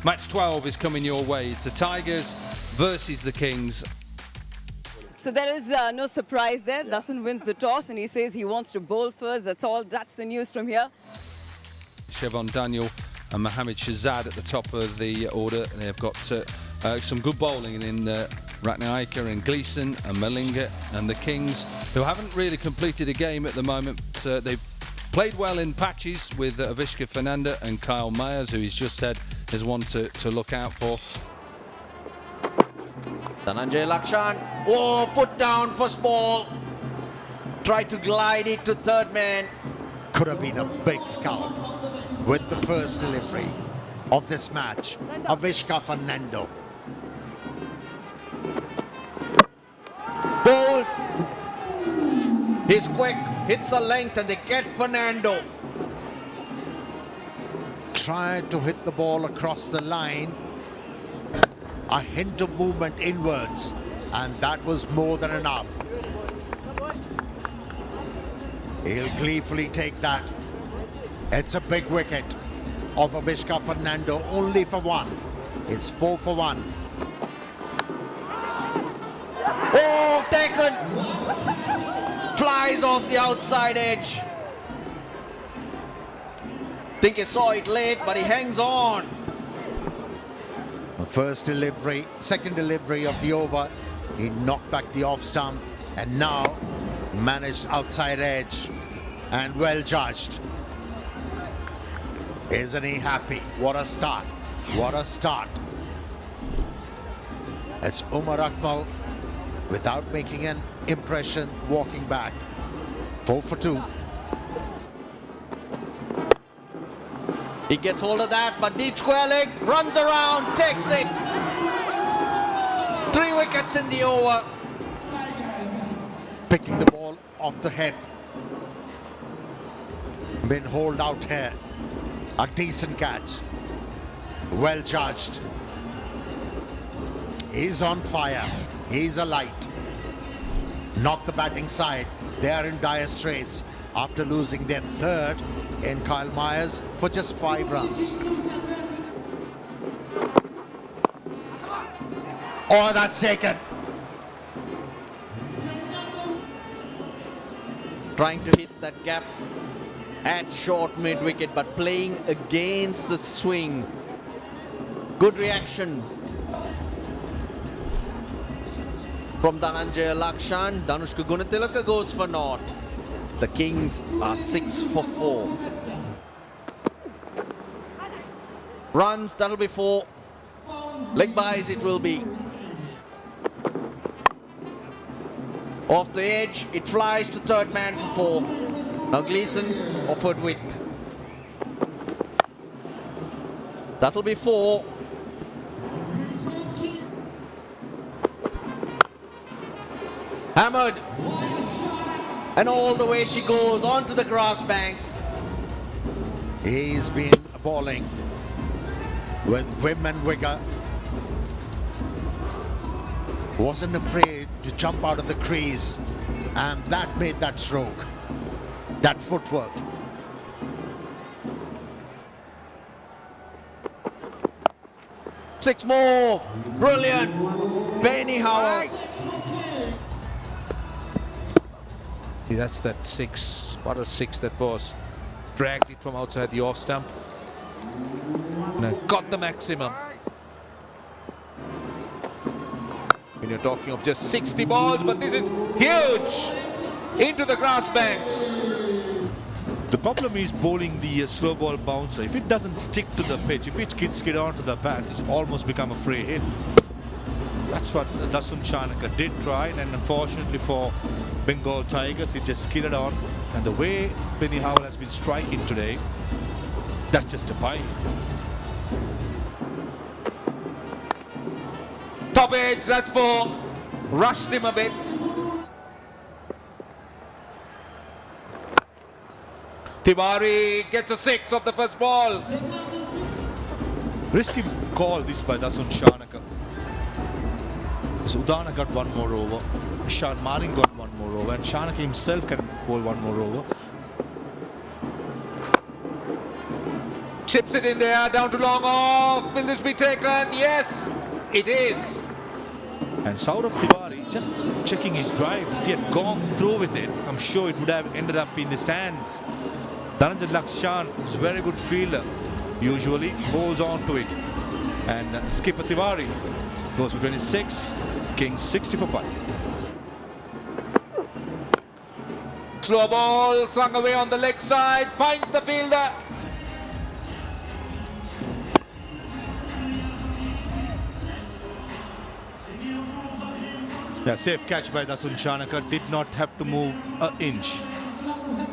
Match 12 is coming your way. It's the Tigers versus the Kings. So there is no surprise there. Dasun wins the toss and he says he wants to bowl first. That's all. That's the news from here. Shevon Daniel and Mohammad Shahzad at the top of the order. They've got some good bowling in Ratnaika and Gleeson and Malinga, and the Kings, who haven't really completed a game at the moment. They've played well in patches with Avishka Fernanda and Kyle Myers, who he's just said is one to look out for. Dhananjay Lakshan, oh, put down first ball. Try to glide it to third man. Could have been a big scalp with the first delivery of this match. Avishka Fernando. Bold. He's quick, hits a length and they get Fernando. Tried to hit the ball across the line. A hint of movement inwards, and that was more than enough. He'll gleefully take that. It's a big wicket of Avishka Fernando, only for one. It's 4 for 1. Oh, taken! Flies off the outside edge. Think he saw it late, but he hangs on. The first delivery, second delivery of the over, he knocked back the off stump and now managed outside edge and well judged. Isn't he happy? What a start, what a start. It's Umar Akmal, without making an impression, walking back. 4 for 2. He gets hold of that, but deep square leg, runs around, takes it. 3 wickets in the over. Picking the ball off the head. Been hauled out here. A decent catch. Well judged. He's on fire. He's alight. Not the batting side. They are in dire straits after losing their third in Kyle Myers for just 5 runs. Oh, that's taken. Trying to hit that gap at short mid wicket, but playing against the swing. Good reaction from Dhananjay Lakshan. Danushka Gunatilaka goes for naught. The Kings are 6 for 4. Runs, that'll be 4. Leg byes it will be. Off the edge, it flies to third man for 4. Now Gleeson offered width. That'll be 4. Hammered. And all the way she goes onto the grass banks. He's been bowling with vim and vigor. Wasn't afraid to jump out of the crease, and that made that stroke, that footwork. Six more. Brilliant. Benny Howell. That's that 6. What a 6 that was. Dragged it from outside the off stump. Got the maximum. When you're talking of just 60 balls, but this is huge into the grass banks. The problem is bowling the slow ball bouncer. If it doesn't stick to the pitch, if it skid onto the bat, it's almost become a free hit. That's what Dasun Shanaka did try, and unfortunately for Bengal Tigers, it just skidded on. And the way Benny Howell has been striking today, that's just a pie. Top edge, that's 4. Rushed him a bit. Tiwari gets a 6 off the first ball. Risky call this by Dasun Shanaka. So Udana got 1 more over. Ishan Maling got 1 more over, and Shanaka himself can bowl 1 more over. Chips it in there, down to long off. Will this be taken? Yes, it is. And Saurabh Tiwari just checking his drive. If he had gone through with it, I'm sure it would have ended up in the stands. Dhananjay Lakshan is a very good fielder. Usually holds on to it. And skipper Tiwari goes for 26. Kings 60 for 5. Slow ball, swung away on the leg side, finds the fielder. Yeah, safe catch by Dasun Shanaka. Did not have to move an inch.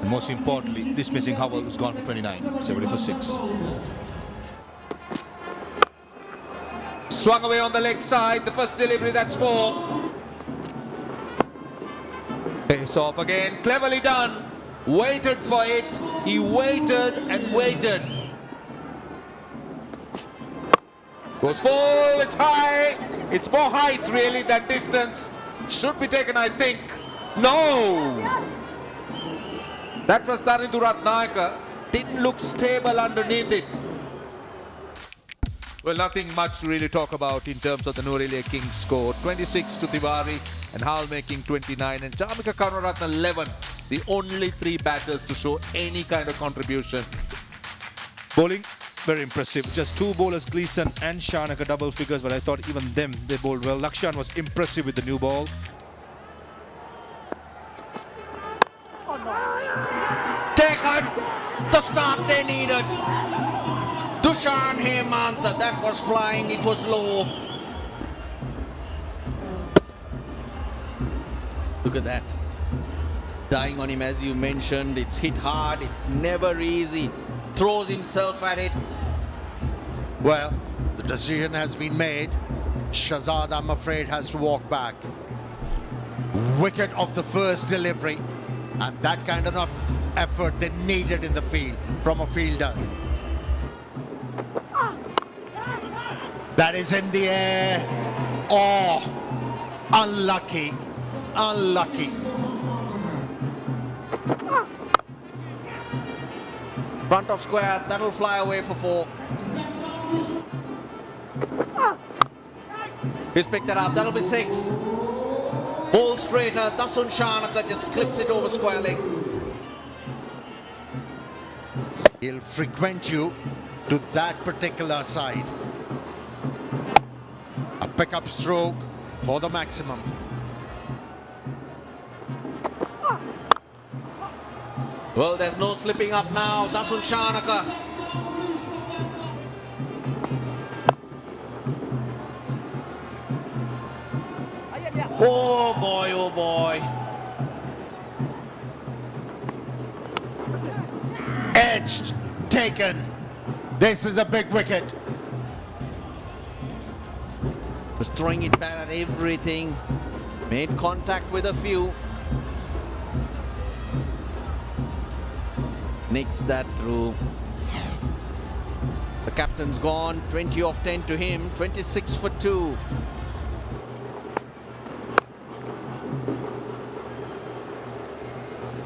And most importantly, dismissing Howell, who's gone for 29. 70 for 6. Swung away on the leg side, the first delivery, that's 4. Face off again, cleverly done. Waited for it, he waited and waited. Goes full, it's high. It's more height really than distance. Should be taken, I think. No! That was Darindu Ratnayaka. Didn't look stable underneath it. Well, nothing much to really talk about in terms of the Nooriliya Kings score. 26 to Tiwari and Howell making 29 and Jamika Karunaratne 11. The only 3 batters to show any kind of contribution. Bowling, very impressive. Just 2 bowlers, Gleeson and Shanaka, double figures, but I thought even them, they bowled well. Lakshan was impressive with the new ball. Taken the start they needed. Dushan Hemant, that was flying, it was low. Look at that. It's dying on him as you mentioned. It's hit hard, it's never easy. Throws himself at it. Well, the decision has been made. Shahzad, I'm afraid, has to walk back. Wicket of the first delivery. And that kind of effort they needed in the field from a fielder. That is in the air. Oh, unlucky. Unlucky. Front of square, that'll fly away for 4. He's picked that up, that'll be 6. Ball straighter, Dasun Shanaka just clips it over square leg. He'll frequent you to that particular side. A pickup stroke for the maximum. Well, there's no slipping up now. Dasun Shanaka. Oh boy, oh boy. Edged, taken. This is a big wicket. Was throwing it back at everything. Made contact with a few. Nicks that through. The captain's gone. 20 off 10 to him. 26 for 2.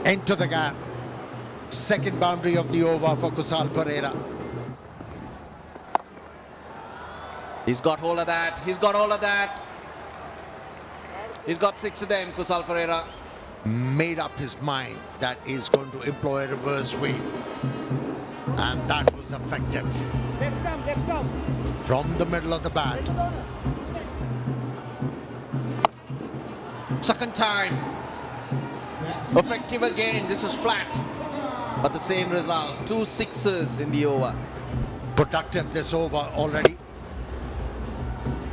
Into the gap. Second boundary of the over for Kusal Perera. He's got hold of that. He's got hold of that. He's got 6 of them, Kusal Perera. Made up his mind that he's going to employ a reverse sweep. And that was effective. From the middle of the bat. Second time. Effective again. This is flat. But the same result. 2 6s in the over. Productive this over already.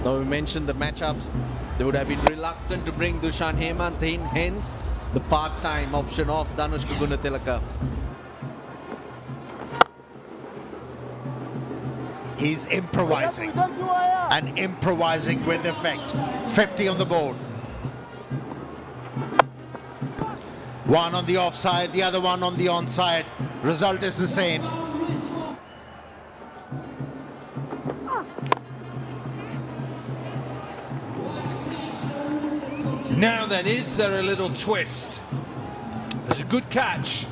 Now we mentioned the matchups. They would have been reluctant to bring Dushan Hemant in. Hence, the part-time option of Danushka Gunatilaka. He's improvising. And improvising with effect. 50 on the board. One on the offside, the other one on the onside. Result is the same. Now then, is there a little twist? There's a good catch.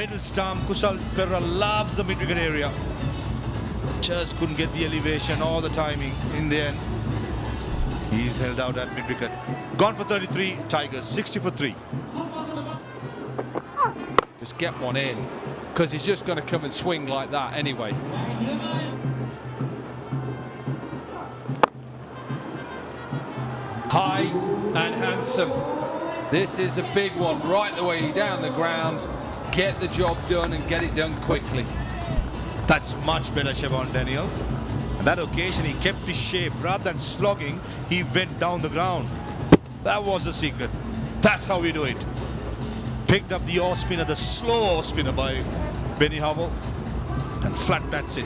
middle stump. Kusal Perera loves the mid-wicket area. Just couldn't get the elevation or the timing in the end. He's held out at mid-wicket. Gone for 33, Tigers 60 for 3. Just get one in, because he's just going to come and swing like that anyway. High and handsome. This is a big one, right the way down the ground. Get the job done and get it done quickly. That's much better, Siobhan Daniel. On that occasion, he kept his shape. Rather than slogging, he went down the ground. That was the secret. That's how we do it. Picked up the off spinner, the slow off spinner by Benny Howell, and flat that's it.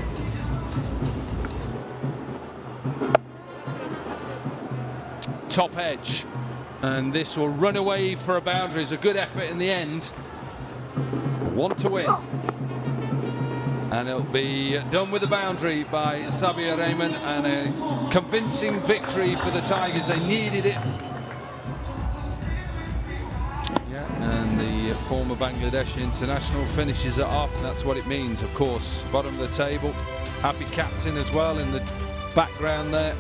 Top edge, and this will run away for a boundary. It's a good effort in the end. Want to win. And it'll be done with the boundary by Sabir Rahman, and a convincing victory for the Tigers. They needed it. Yeah, and the former Bangladeshi international finishes it off. That's what it means, of course. Bottom of the table. Happy captain as well in the background there.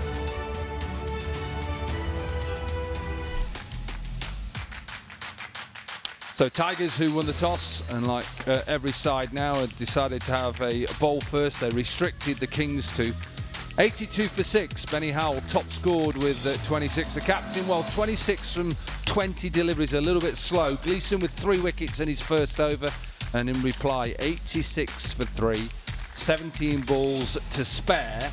So Tigers, who won the toss, and like every side now, have decided to have a bowl first. They restricted the Kings to 82 for 6. Benny Howell top scored with 26. The captain, well, 26 from 20 deliveries, a little bit slow. Gleeson with 3 wickets in his first over, and in reply, 86 for 3. 17 balls to spare.